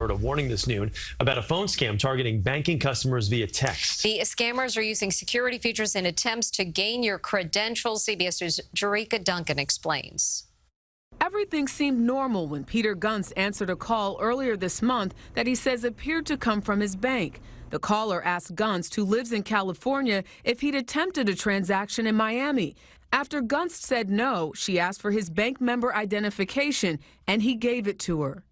A warning this noon about a phone scam targeting banking customers via text. The scammers are using security features in attempts to gain your credentials. CBS News' Jericka Duncan explains. Everything seemed normal when Peter Gunst answered a call earlier this month that he says appeared to come from his bank. The caller asked Gunst, who lives in California, if he'd attempted a transaction in Miami. After Gunst said no, she asked for his bank member identification, and he gave it to her.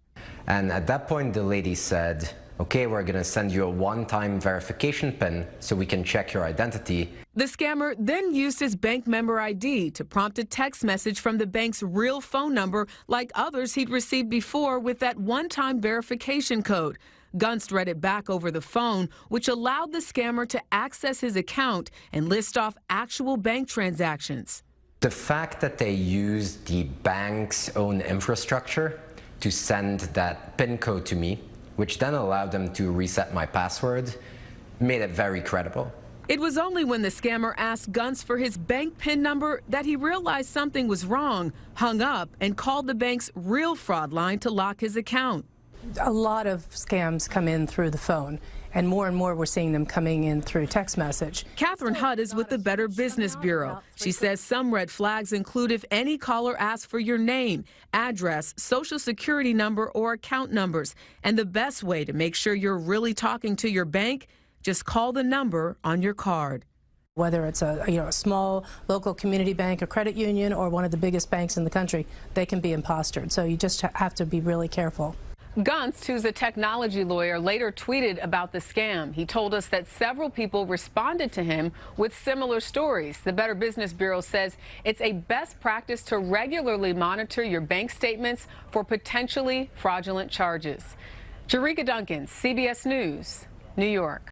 And at that point, the lady said, okay, we're going to send you a one-time verification PIN so we can check your identity. The scammer then used his bank member ID to prompt a text message from the bank's real phone number, like others he'd received before, with that one-time verification code. Gunst read it back over the phone, which allowed the scammer to access his account and list off actual bank transactions. The fact that they used the bank's own infrastructure to send that PIN code to me, which then allowed them to reset my password, made it very credible. It was only when the scammer asked Gunst for his bank PIN number that he realized something was wrong, hung up, and called the bank's real fraud line to lock his account. A lot of scams come in through the phone, and more we're seeing them coming in through text message. Catherine Hudd is with the Better Business Bureau. She says some red flags include if any caller asks for your name, address, social security number, or account numbers. And the best way to make sure you're really talking to your bank, just call the number on your card. Whether it's a small local community bank or credit union or one of the biggest banks in the country, they can be impostered. So you just have to be really careful. Gunst, who's a technology lawyer, later tweeted about the scam. He told us that several people responded to him with similar stories. The Better Business Bureau says it's a best practice to regularly monitor your bank statements for potentially fraudulent charges. Jericka Duncan, CBS News, New York.